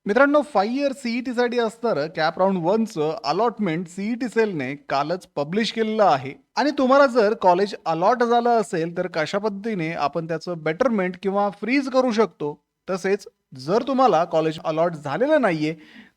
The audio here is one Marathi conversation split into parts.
मित्रांनो, 5 इयर सीईटीसाठी असणारं कॅप राउंड 1चं अलॉटमेंट सीईटी सेलने कालच पब्लिश केलेलं आहे. आणि तुम्हाला जर कॉलेज अलॉट झालं असेल तर कशा पद्धतीने आपण त्याचं बेटरमेंट किंवा फ्रीज करू शकतो. तसेच जर तुम्हाला कॉलेज अलॉट झालेलं नाहीये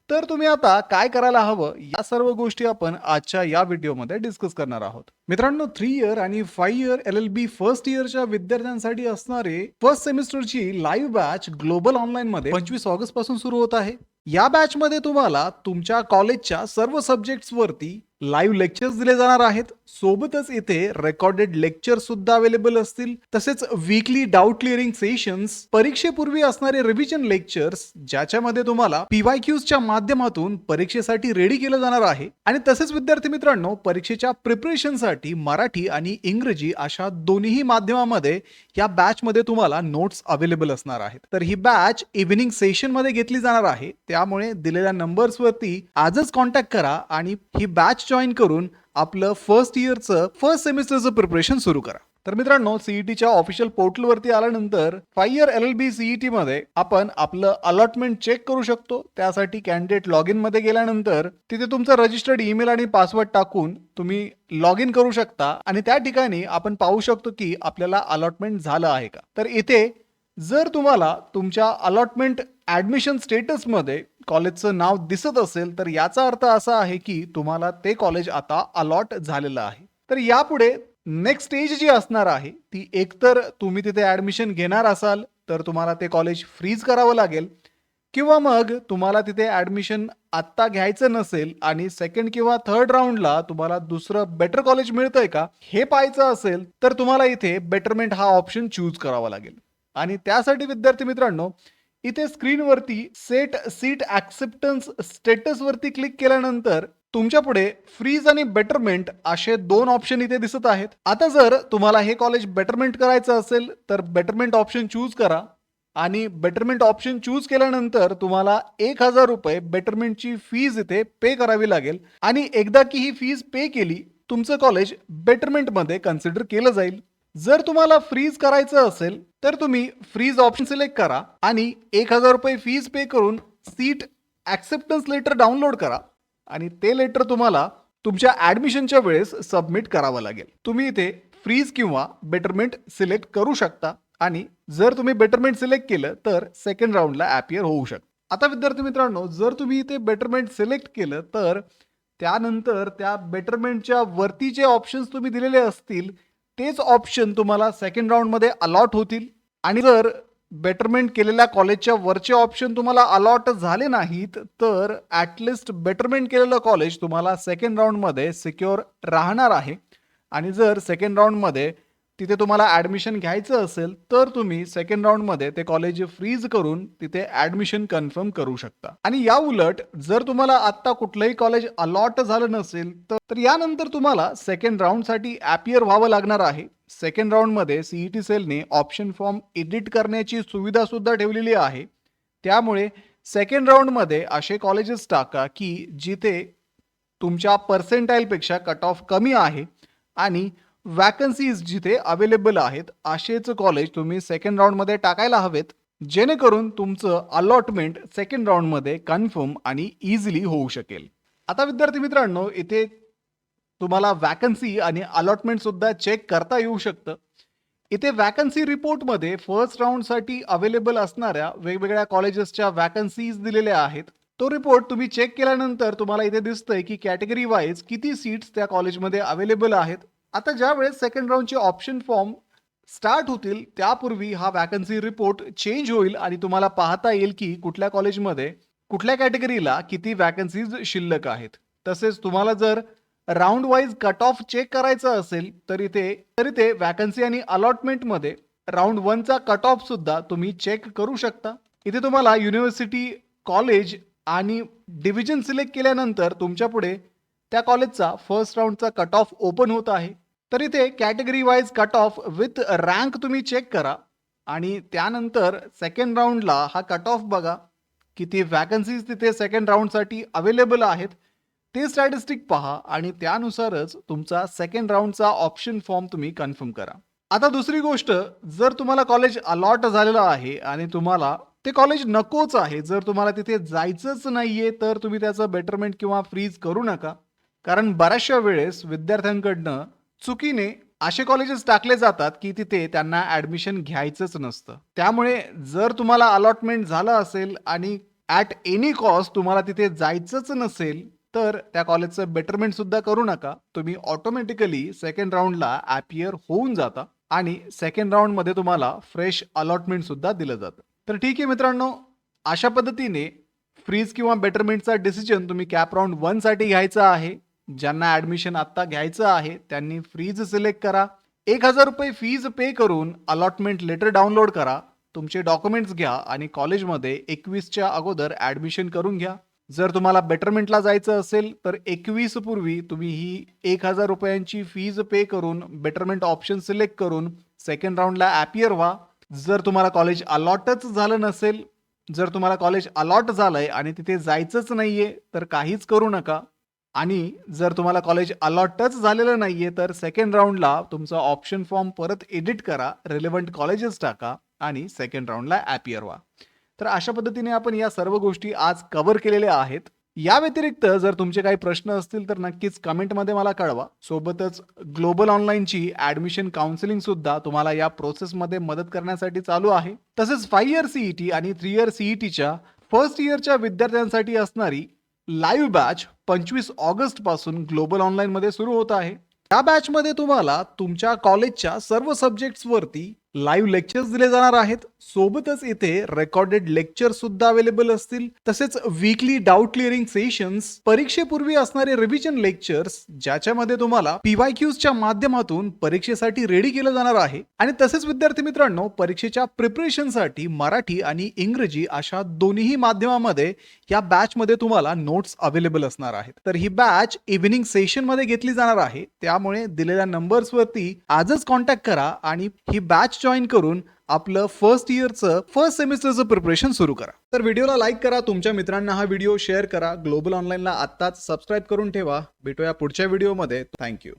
तर तुम्ही आता काय करायला हवं, या सर्व गोष्टी आपण आजच्या या व्हिडिओमध्ये डिस्कस करणार आहोत. मित्रांनो, 3 इयर आणि 5 इयर LLB फर्स्ट इयरच्या विद्यार्थ्यांसाठी असणारे फर्स्ट सेमिस्टरची लाईव्ह बॅच ग्लोबल ऑनलाईन मध्ये 25 ऑगस्ट पासून सुरू होत आहे. या बॅच मध्ये तुम्हाला तुमच्या कॉलेजच्या सर्व सब्जेक्ट्स वरती लाईव्ह लेक्चर्स दिले जाणार आहेत. सोबतच इथे रेकॉर्डेड लेक्चर सुद्धा अवेलेबल असतील. तसेच वीकली डाऊट क्लिअरिंग सेशन्स, परीक्षेपूर्वी असणारे रिव्हिजन लेक्चर्स ज्याच्यामध्ये तुम्हाला PYQच्या माध्यमातून परीक्षेसाठी रेडी केलं जाणार आहे. आणि तसेच विद्यार्थी मित्रांनो, परीक्षेच्या प्रिपरेशनसाठी मराठी आणि इंग्रजी अशा दोन्ही माध्यमामध्ये या बॅच मध्ये तुम्हाला नोट्स अवेलेबल असणार आहेत. तर ही बॅच इव्हिनिंग सेशन मध्ये घेतली जाणार आहे. त्यामुळे दिलेल्या नंबर्स वरती आजच कॉन्टॅक्ट करा आणि ही बॅच जॉईन करून आपलं फर्स्ट सेमिस्टरचं प्रिपरेशन सुरू करा. तर मित्रांनो, सीईटीच्या ऑफिशियल पोर्टलवरती आल्यानंतर 5 इयर LLB सीईटी मध्ये आपण आपलं अलॉटमेंट चेक करू शकतो. त्यासाठी कॅन्डिडेट लॉग इन मध्ये गेल्यानंतर तिथे तुमचा रजिस्टर्ड ईमेल आणि पासवर्ड टाकून तुम्ही लॉग इन करू शकता आणि त्या ठिकाणी आपण पाहू शकतो की आपल्याला अलॉटमेंट झालं आहे का. तर इथे जर तुम्हाला तुमच्या अलॉटमेंट ऍडमिशन स्टेटसमध्ये कॉलेजचं नाव दिसत असेल तर याचा अर्थ असा आहे की तुम्हाला ते कॉलेज आता अलॉट झालेलं आहे. तर यापुढे नेक्स्ट स्टेज जी असणार आहे ती, एकतर तुम्ही तिथे ऍडमिशन घेणार असाल तर तुम्हाला ते कॉलेज फ्रीज करावं लागेल, किंवा मग तुम्हाला तिथे ऍडमिशन आत्ता घ्यायचं नसेल आणि सेकंड किंवा थर्ड राऊंडला तुम्हाला दुसरं बेटर कॉलेज मिळतंय का हे पाहायचं असेल तर तुम्हाला इथे बेटरमेंट हा ऑप्शन चूज करावा लागेल. आणि त्यासाठी विद्यार्थी मित्रांनो, इथे स्क्रीनवरती सेट सीट ऍक्सेप्टन्स स्टेटस वरती क्लिक केल्यानंतर तुमच्या पुढे फ्रीज आणि बेटरमेंट असे दोन ऑप्शन इथे दिसत आहेत. आता जर तुम्हाला हे कॉलेज बेटरमेंट करायचं असेल तर बेटरमेंट ऑप्शन चूज करा आणि बेटरमेंट ऑप्शन चूज केल्यानंतर तुम्हाला 1,000 रुपये बेटरमेंटची फीज इथे पे करावी लागेल. आणि एकदा की ही फीज पे केली, तुमचं कॉलेज बेटरमेंट मध्ये कन्सिडर केलं जाईल. जर तुम्हाला फ्रीज करायचं असेल तर तुम्ही फ्रीज ऑप्शन सिलेक्ट करा आणि 1,000 रुपये फीज पे करून सीट ऍक्सेप्टन्स लेटर डाउनलोड करा आणि ते लेटर तुम्हाला तुमच्या ऍडमिशनच्या वेळेस सबमिट करावं लागेल. तुम्ही इथे फ्रीज किंवा बेटरमेंट सिलेक्ट करू शकता आणि जर तुम्ही बेटरमेंट सिलेक्ट केलं तर सेकंड राऊंडला ॲपियर होऊ शकतं. आता विद्यार्थी मित्रांनो, जर तुम्ही इथे बेटरमेंट सिलेक्ट केलं तर त्यानंतर त्या बेटरमेंटच्या वरती जे ऑप्शन्स तुम्ही दिलेले असतील तेच ऑप्शन तुम्हाला सेकंड राऊंडमध्ये अलॉट होतील. आणि जर बेटरमेंट केलेल्या कॉलेजच्या वरचे ऑप्शन तुम्हाला अलॉट झाले नाहीत तर ॲटलिस्ट बेटरमेंट केलेलं कॉलेज तुम्हाला सेकंड राऊंडमध्ये सिक्युअर राहणार आहे. आणि जर सेकंड राऊंडमध्ये तिथे तुम्हाला ॲडमिशन घ्यायचं असेल तर तुम्ही सेकंड राऊंडमध्ये ते कॉलेज फ्रीज करून तिथे ॲडमिशन कन्फर्म करू शकता. आणि या उलट जर तुम्हाला आत्ता कुठलंही कॉलेज अलॉट झालं नसेल तर यानंतर तुम्हाला सेकंड राऊंडसाठी ॲपियर व्हावं लागणार आहे. सेकंड राऊंडमध्ये सीईटी सेलने ऑप्शन फॉर्म एडिट करण्याची सुविधा सुद्धा ठेवलेली आहे. त्यामुळे सेकंड राऊंडमध्ये असे कॉलेजेस टाका की जिथे तुमच्या पर्सेंटाईलपेक्षा कट ऑफ कमी आहे आणि वॅकन्सीज जिथे अवेलेबल आहेत असेच कॉलेज तुम्ही सेकंड राऊंडमध्ये टाकायला हवेत, जेणेकरून तुमचं अलॉटमेंट सेकंड राऊंडमध्ये कन्फर्म आणि इझिली होऊ शकेल. आता विद्यार्थी मित्रांनो, इथे तुम्हाला वॅकन्सी आणि अलॉटमेंट सुद्धा चेक करता येऊ शकतं. इथे वॅकन्सी रिपोर्टमध्ये फर्स्ट राऊंडसाठी अवेलेबल असणाऱ्या वेगवेगळ्या कॉलेजेसच्या वॅकन्सीज दिलेल्या आहेत. तो रिपोर्ट तुम्ही चेक केल्यानंतर तुम्हाला इथे दिसतंय की कॅटेगरी वाईज किती सीट्स त्या कॉलेजमध्ये अवेलेबल आहेत. आता ज्या वेळेस सेकंड राऊंडचे ऑप्शन फॉर्म स्टार्ट होतील त्यापूर्वी हा वॅकन्सी रिपोर्ट चेंज होईल आणि तुम्हाला पाहता येईल की कुठल्या कॉलेजमध्ये कुठल्या कॅटेगरीला किती वॅकन्सीज शिल्लक आहेत. तसेच तुम्हाला जर round wise cut off check करायचं असेल तर इथे वॅकन्सी आणि अलॉटमेंटमध्ये राऊंड 1चा कट ऑफ सुद्धा तुम्ही चेक करू शकता. इथे तुम्हाला युनिव्हर्सिटी, कॉलेज आणि डिव्हिजन सिलेक्ट केल्यानंतर तुमच्या पुढे त्या कॉलेजचा फर्स्ट राऊंडचा कट ऑफ ओपन होत आहे. तर इथे category wise cut off with rank तुम्ही चेक करा आणि त्यानंतर सेकंड राऊंडला हा कट ऑफ बघा, किती वॅकन्सीज तिथे सेकंड राऊंडसाठी अवेलेबल आहेत ते स्टॅटिस्टिक पहा आणि त्यानुसारच तुमचा सेकंड राऊंडचा ऑप्शन फॉर्म तुम्ही कन्फर्म करा. आता दुसरी गोष्ट, जर तुम्हाला कॉलेज अलॉट झालेलं आहे आणि तुम्हाला ते कॉलेज नकोच आहे. जर तुम्हाला तिथे जायचंच नाहीये, तर तुम्ही त्याचं बेटरमेंट किंवा फ्रीज करू नका. कारण बऱ्याचशा वेळेस विद्यार्थ्यांकडनं चुकीने असे कॉलेजेस टाकले जातात, की तिथे त्यांना ॲडमिशन घ्यायचंच नसतं. त्यामुळे जर तुम्हाला अलॉटमेंट झालं असेल आणि ॲट एनी कॉस्ट तुम्हाला तिथे जायचंच नसेल, तर त्या कॉलेजचं बेटरमेंट सुद्धा करू नका. तुम्ही ऑटोमॅटिकली सेकंड राउंडला ॲपियर होऊन जाता आणि सेकंड राउंडमध्ये तुम्हाला फ्रेश अलॉटमेंट सुद्धा दिलं जातं. तर ठीक आहे मित्रांनो, अशा पद्धतीने फ्रीज किंवा बेटरमेंटचा डिसिजन तुम्ही कॅप राउंड 1 साठी घ्यायचा आहे. ज्यांना ॲडमिशन आत्ता घ्यायचं आहे त्यांनी फ्रीज सिलेक्ट करा. ₹1000 फीज पे करून अलॉटमेंट लेटर डाउनलोड करा. तुमचे डॉक्युमेंट्स घ्या आणि कॉलेजमध्ये 21च्या अगोदर ॲडमिशन करून घ्या. जर तुम्हाला बेटरमेंटला जायचं असेल तर 21 पूर्वी तुम्ही ही ₹1000 फीज पे करून बेटरमेंट ऑप्शन सिलेक्ट करून सेकंड राउंडला ॲपियर व्हा. जर तुम्हाला कॉलेज अलॉटच झालं नसेल, जर तुम्हाला कॉलेज अलॉट झालंय आणि तिथे जायचंच नाहीये, तर काहीच करू नका. आणि जर तुम्हाला कॉलेज अलॉटच झालेलं नाहीये, तर सेकंड राउंडला तुमचा ऑप्शन फॉर्म परत एडिट करा, रिलेव्हंट कॉलेजेस टाका आणि सेकंड राउंडला ॲपियर व्हा. तर अशा पद्धतीने आपण या सर्व गोष्टी आज कव्हर केलेल्या आहेत. या व्यतिरिक्त जर तुमचे काही प्रश्न असतील तर नक्कीच कमेंटमध्ये मला कळवा. सोबतच ग्लोबल ऑनलाईनची ॲडमिशन काउन्सिलिंग सुद्धा तुम्हाला या प्रोसेसमध्ये मदत करण्यासाठी चालू आहे. तसेच 5 इयर सीईटी आणि 3 इयर सीईटीच्या फर्स्ट इयरच्या विद्यार्थ्यांसाठी असणारी लाईव्ह बॅच 25 ऑगस्ट पासून ग्लोबल ऑनलाईन मध्ये सुरू होत आहे. या बॅच मध्ये तुम्हाला तुमच्या कॉलेजच्या सर्व सब्जेक्ट्स वरती लाईव्ह लेक्चर्स दिले जाणार आहेत. सोबतच इथे रेकॉर्डेड लेक्चर सुद्धा अवेलेबल असतील. तसेच वीकली डाऊट क्लिअरिंग सेशन्स, परीक्षेपूर्वी असणारे रिव्हिजन लेक्चर्स ज्याच्यामध्ये तुम्हाला पीवायक्यूजच्या माध्यमातून परीक्षेसाठी रेडी केलं जाणार आहे. आणि तसेच विद्यार्थी मित्रांनो, परीक्षेच्या प्रिपरेशनसाठी मराठी आणि इंग्रजी अशा दोन्ही माध्यमामध्ये या बॅच मध्ये तुम्हाला नोट्स अवेलेबल असणार आहेत. तर ही बॅच इव्हिनिंग सेशन मध्ये घेतली जाणार आहे. त्यामुळे दिलेल्या नंबर्स वरती आजच कॉन्टॅक्ट करा आणि ही बॅच जॉईन करून आपलं फर्स्ट सेमिस्टरचं प्रिपरेशन सुरू करा. तर व्हिडिओला लाईक करा, तुमच्या मित्रांना हा व्हिडिओ शेअर करा, ग्लोबल ऑनलाईनला आत्ताच सबस्क्राईब करून ठेवा. भेटूया पुढच्या व्हिडिओमध्ये. थँक्यू.